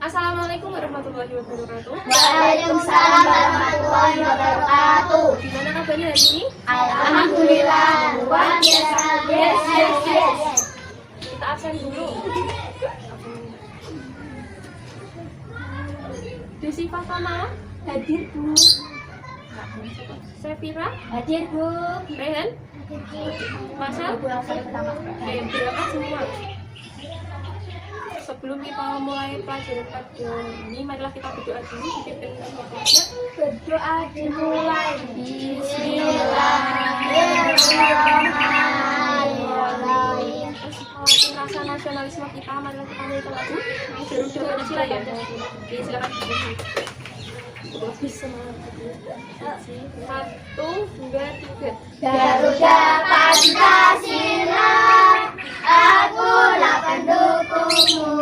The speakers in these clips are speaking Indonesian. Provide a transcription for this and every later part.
Assalamualaikum warahmatullahi wabarakatuh. Waalaikumsalam warahmatullahi wabarakatuh. Gimana kabarnya hari ini? Alhamdulillah, luar biasa. Yes. Kita absen dulu. Desi Fatama Hadir Bu. Sefira, Hadir Bu. Rehan, Masal, berangkat semua. Sebelum kita mulai pelajaran pada ini, marilah kita berdoa dulu. Berdoa dimulai. Bismillahirrahmanirrahim. Rasa nasionalisme kita, marilah kita nyanyikan lagu Garuda Pancasila ya. Oke, silakan. Satu, dua, tiga. Garuda Pancasila, akulah pendukungmu.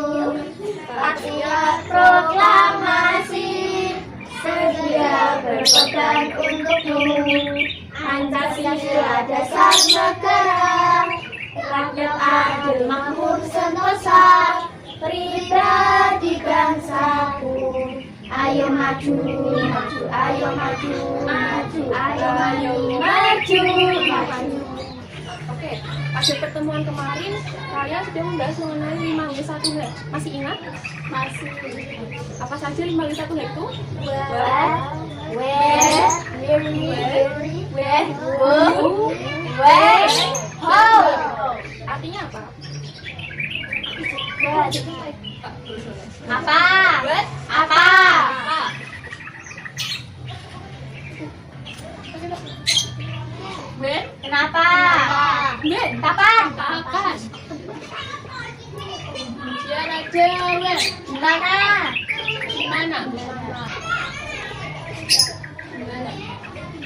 Patriot proklamasi, sedia berkorban untukmu. Pancasila dasar negara, rakyat adil makmur sentosa, pribadi bangsaku. Ayo maju, ayo maju. Oke, pada pertemuan kemarin kalian sudah membahas mengenai 5W1H. Masih ingat? Masih. Apa saja 5W1H itu? Artinya apa? Apa? Kenapa? Kapan? Ya raja Gimana?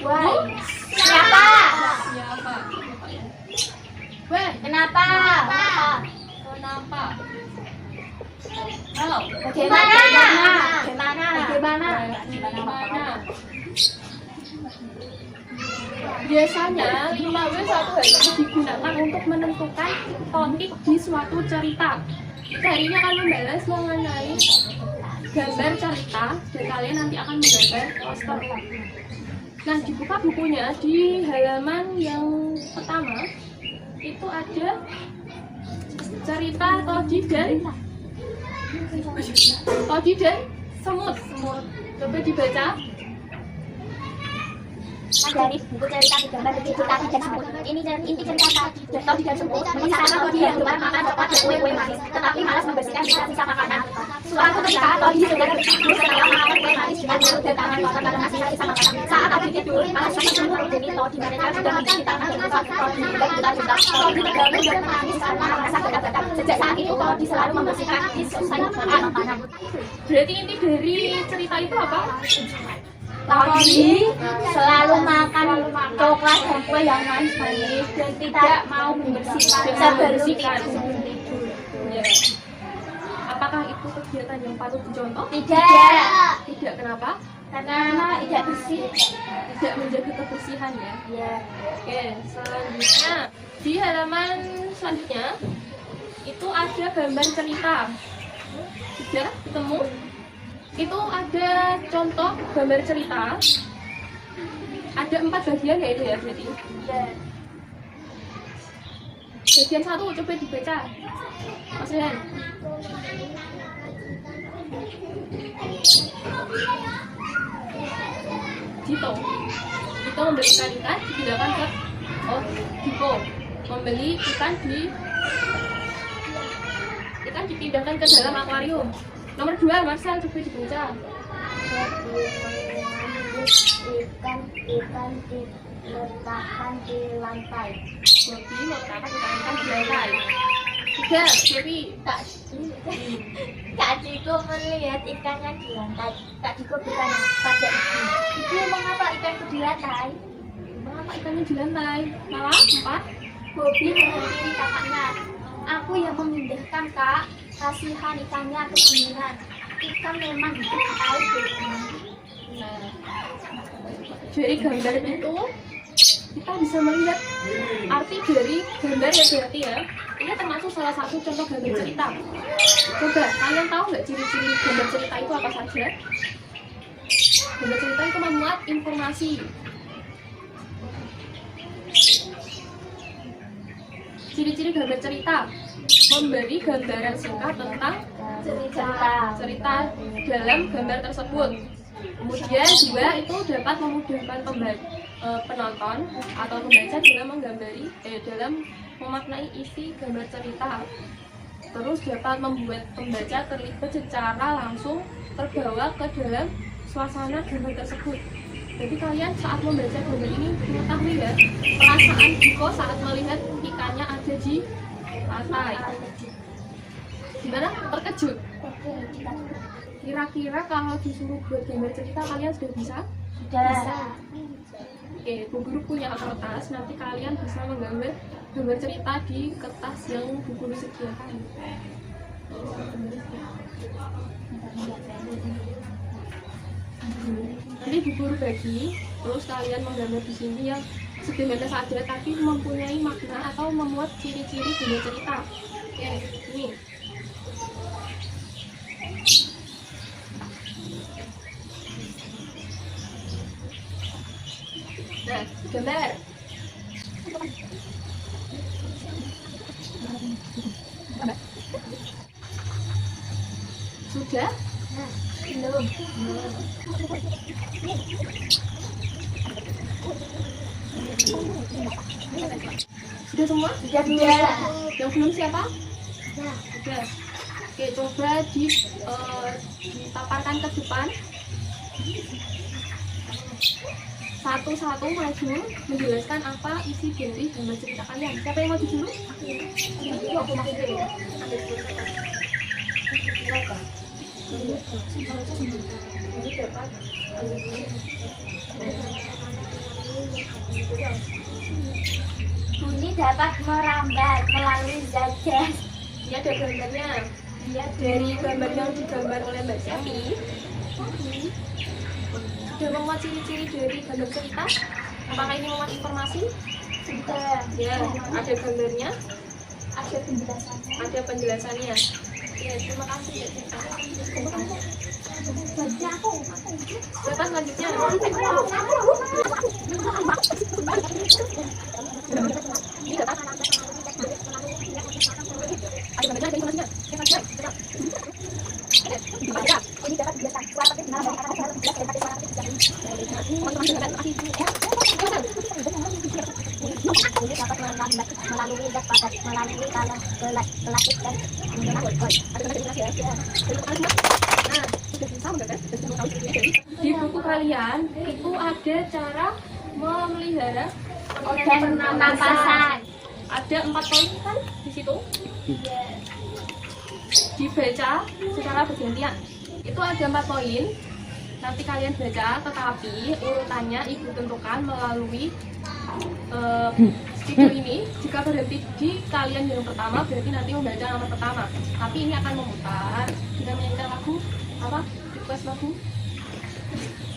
Why? Siapa? Siapa? Kenapa? Halo. Bagaimana? Biasanya 5W1H itu digunakan untuk menentukan topik di suatu cerita. Hari ini akan membahas mengenai gambar cerita dan kalian nanti akan menggambar poster. Nah, dibuka bukunya di halaman yang pertama itu ada cerita Todi dan Semut. Coba dibaca. Dari buku cerita digambar begitu tadi dan semut. Ini cerita Todi dan semut. Sekarang Todi yang keluar makan dapat kue manis, tetapi malas membersihkan sisa makanan. Suatu ketika Todi sedang tertidur setelah makan kue manis dengan mulut dan tangan kotor karena sisa makanan. Saat Todi tidur, malas semut menghubungi Todi. Mereka sudah mencuci tangan dan muka Todi. Baik juga Todi terbangun dan menangis karena merasa gatal-gatal. Sejak saat itu Todi selalu membersihkan sisa makanan. Berarti inti dari cerita itu apa? Todi selalu makan coklat dan kue yang manis-manis dan tidak mau membersihkan sebersih tidur. Ya. Apakah itu kegiatan yang patut dicontoh? Tidak, kenapa? Karena tidak bersih. Tidak menjaga kebersihan ya. Ya. Oke, selanjutnya di halaman selanjutnya itu ada gambar cerita. Sudah ketemu? Itu ada contoh gambar cerita. Ada 4 bagian ya itu ya berarti. Bagian 1 coba dibaca. Mas Rehan. Dito membeli ikan dipindahkan ke Diko membeli ikan dipindahkan ke dalam akuarium. Nomor 2, Marcel, coba dibaca. Ikan diletakkan di lantai. Bobi meletakkan ikan di lantai. 3, Dewi. Kak Diko melihat ikannya di lantai. Kak Diko bertanya pada ibu, mengapa ikanku di lantai? Mengapa ikannya di lantai? Malah 4. Bobi menghampiri kakaknya. Aku yang memindahkan, Kak. Kasihan ikannya kedinginan. Ikan memang hidup di air. Nah, dari gambar itu kita bisa melihat arti dari gambar ya berarti ya. Ini termasuk salah satu contoh gambar cerita. Coba kalian tahu nggak ciri-ciri gambar cerita itu apa saja? Gambar cerita itu memuat informasi. Ciri-ciri gambar cerita: memberi gambaran singkat tentang cerita dalam gambar tersebut. Kemudian dua, itu dapat memudahkan penonton atau pembaca dalam memaknai isi gambar cerita. Terus dapat membuat pembaca terlibat secara langsung terbawa ke dalam suasana gambar tersebut. Jadi kalian saat membaca gambar ini mengetahui ya perasaan Diko saat melihat ikannya ada di pantai. Gimana? Terkejut? Kira-kira kalau disuruh buat gambar cerita kalian sudah bisa? Bisa. Oke, Bu Guru punya kertas, nanti kalian bisa menggambar gambar cerita di kertas yang Bu Guru sediakan. Nanti Bu Guru bagi, terus kalian menggambar di sini yang sederhana saja tapi mempunyai makna atau memuat ciri-ciri gambar cerita. Oke, ini. Nah, gambar. Sudah? Belum. Sudah semua? Sudah. Yang belum siapa? Nah, Sudah. Oke, coba ditaparkan ke depan. Satu-satu maju menjelaskan apa isi dari gambar cerita kalian. Siapa yang maju dulu? bunyi dapat merambat melalui zat gas. Ini ada gambarnya. Lihat dari gambar yang digambar oleh Mbak Sevi. Sudah memuat ciri-ciri dari gambar cerita? Apakah ini memuat informasi? Sudah. Ya, ada gambarnya, Ada penjelasannya. ada penjelasannya. Ya, terima kasih. Baca aku. Siapa selanjutnya? Ini dapat. Ada gambarnya, ada informasinya. Dibaca. Ini dapat dijelaskan. Suara benar dari kata dalam jelas dari suara bunyi dapat merambat melalui zat padat melalui tanah pelatih dan Di buku kalian itu ada cara memelihara organ pernapasan. Ada 4 poin kan di situ. Dibaca secara bergantian. Itu ada 4 poin. Nanti kalian baca, tetapi urutannya ibu tentukan melalui video ini. Jika berhenti di kalian yang pertama, berarti nanti membaca nomor pertama. Tapi ini akan memutar. Kita menyanyikan lagu apa? Request lagu.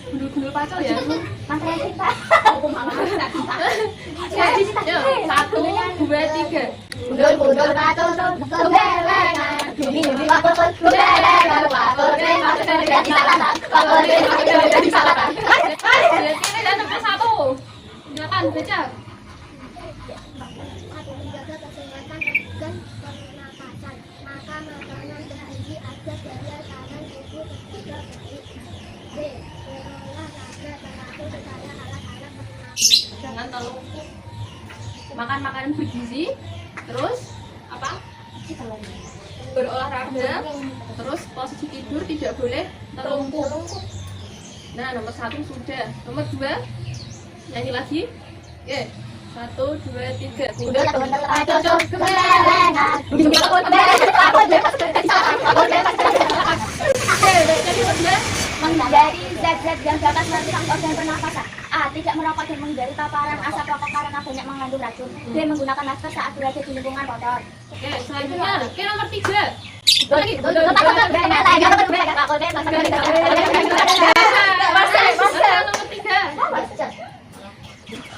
Gundul-gundul pacul ya. Mantra cinta. Aku malah tidak cinta. Yuk, 1, 2, 3. Gundul-gundul pacul kebelengan. Bumi waktu kebelengan. Waktu masuk dari salatan. Waktu masuk dari salatan. Berarti ini dan nomor 1. Silakan baca. Menjaga kesehatan organ pernapasan, maka makanan bergizi ada dari tangan tubuh juga baik. B. Berolahraga termasuk secara alat-alat pernapasan. Jangan terlalu makan makanan bergizi. Terus apa? Berolahraga. Terus posisi tidur tidak boleh terlungkup. Nah, nomor 1 sudah. Nomor 2 nyanyi lagi. Oke. 1, 2, 3. Gundul-gundul pacul kebelengan. Bumi waktu kebelengan. Aku bebas dari salatan. Aku bebas dari salatan. Jadi sudah Menghindari zat-zat yang dapat merangsang organ pernapasan. A. Tidak merokok dan menghindari paparan asap rokok karena banyak mengandung racun. B. Menggunakan masker saat berada di lingkungan kotor. Oke, selanjutnya. Oke, nomor 3. Nomor 3.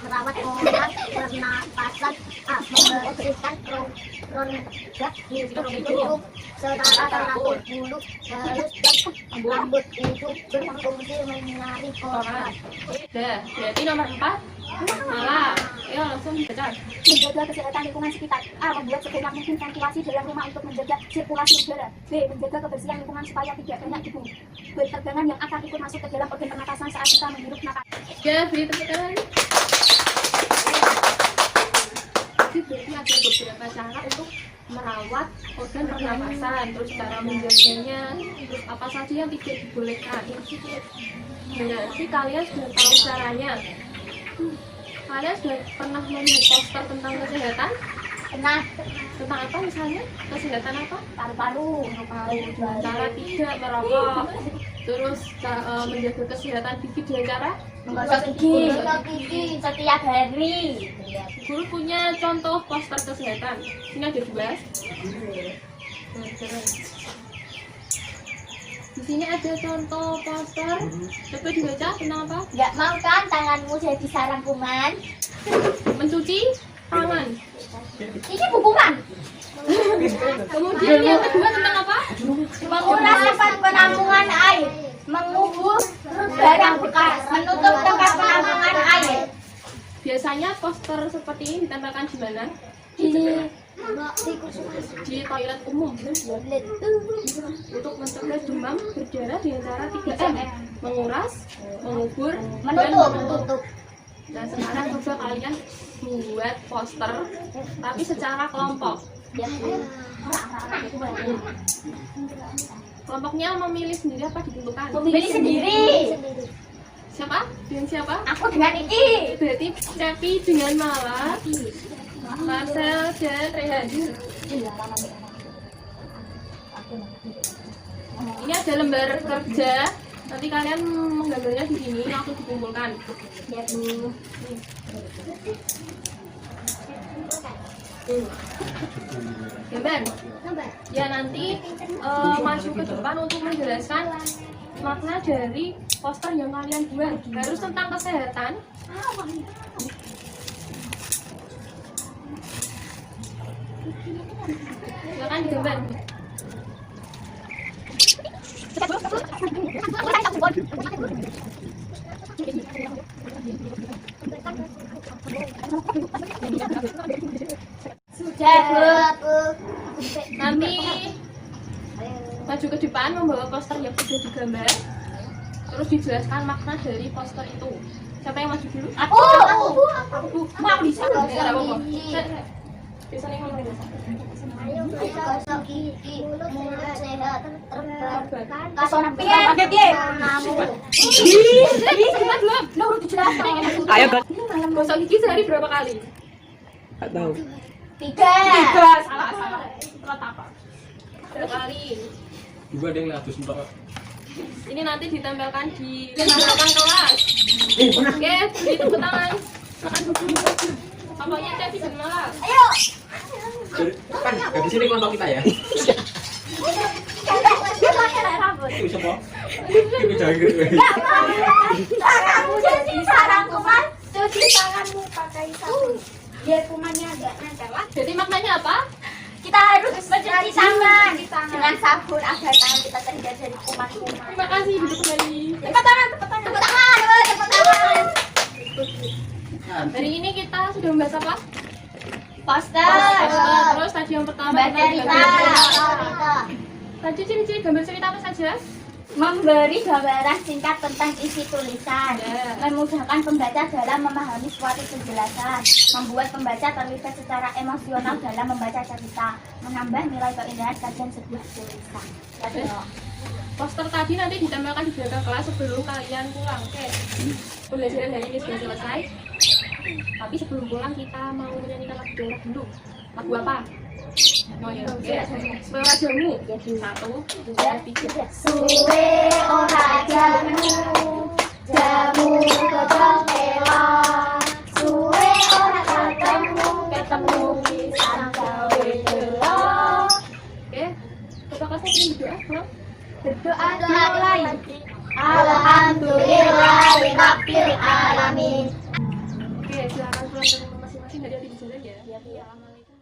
Merawat organ pernapasan. A. membersihkan rongga hidung setara teratur bulu halus dan rambut itu berfungsi menyinari kotoran. Udah, berarti nomor 4 malah. Ayo langsung baca. Menjaga kesehatan lingkungan sekitar. A. Membuat sebanyak mungkin ventilasi dalam rumah untuk menjaga sirkulasi udara. B. Menjaga kebersihan lingkungan supaya tidak banyak debu berterbangan yang akan ikut masuk ke dalam organ pernapasan saat kita menghirup nafas. Ya, beri tepuk tangan. Jadi berarti ada beberapa cara untuk merawat organ pernapasan, terus cara menjaganya, terus apa saja yang tidak dibolehkan. Berarti kalian sudah tahu caranya. Kalian sudah pernah melihat poster tentang kesehatan? Pernah. Tentang apa misalnya? Kesehatan apa? Paru-paru. Cara tidak merokok. Terus menjaga kesehatan gigi dengan cara Menggosok gigi setiap hari. Guru punya contoh poster kesehatan. Ini ada 2. Di sini ada contoh poster. Coba dibaca tentang apa? Nggak mau kan tanganmu jadi sarang kuman? Mencuci tangan. Ini bukuman. Kemudian yang kedua tentang apa? Menguras tempat penampungan air. Mengubur barang bekas. Menutup tempat penampungan air. Biasanya poster seperti ini ditempelkan di mana? Di toilet umum. Untuk mencegah demam berdarah dengan cara 3M: menguras, mengubur, dan Menutup. Nah, sekarang coba kalian buat poster tapi secara kelompok. Kelompoknya memilih sendiri apa ditentukan? Memilih sendiri. Siapa? Dengan siapa? Aku dengan ini. Berarti Cepi dengan Mala, Marcel dan Rehan. Ini ada lembar kerja. Nanti kalian menggambarnya di sini langsung dikumpulkan. Ya, Bu. Gambar. Ya nanti maju ke depan untuk menjelaskan makna dari poster yang kalian buat. Harus tentang kesehatan. Silakan digambar. Sudah, Bu. Nanti maju ke depan membawa poster yang sudah digambar. Terus dijelaskan makna dari poster itu. Siapa yang maju dulu? Aku. Mau bisa. Bisa nih ngomong dulu. Ayo gosok gigi, mulut sehat, terbang. Kasona piye? Kamu. Belum. Lu udah dijelaskan. Ayo, Kak. Gosok gigi sehari berapa kali? Nggak tahu. 3. Salah. Setelah apa? Berapa kali? Juga ada yang ngatus mbak. Ini nanti ditempelkan di halaman kelas. Oke, beri tepuk tangan. Makan dulu. Pokoknya Cepi dan Mala. Ayo. Kan di sini kelompok kita ya. Dia pakai rambut. Itu siapa? Itu jangkrik. Tanganmu jadi sarang kuman. Cuci tanganmu pakai sabun. Biar kumannya agak nempel. Jadi maknanya apa? Kita harus mencuci tangan dengan sabun agar tangan kita terhindar dari kuman-kuman. Terima kasih, duduk kembali. Cepat tangan. Hari ini kita sudah membahas apa? Poster. Terus tadi yang pertama Mbak tentang Cerita. gambar. Tadi ciri-ciri gambar cerita apa saja? Memberi gambaran singkat tentang isi tulisan, Ya. memudahkan pembaca dalam memahami suatu penjelasan, membuat pembaca terlibat secara emosional dalam membaca cerita, menambah nilai keindahan kajian sebuah tulisan. Ya, Poster tadi nanti ditempelkan di belakang kelas sebelum kalian pulang. Oke. Pembelajaran hari ini sudah selesai. Tapi sebelum pulang kita mau menyanyikan lagu daerah dulu. Lagu apa? Oh ya, oke. Suara jamu. 1, 2, 3. Suwe ora jamu, jamu kejongela. Suwe ora ketemu pisang gawe gelo. Oke. Coba kasih ini berdoa, pulang. Berdoa mulai. Alhamdulillahirabbil alamin. Oke, silakan pulang ke rumah masing-masing. Hati-hati di jalan ya. Assalamualaikum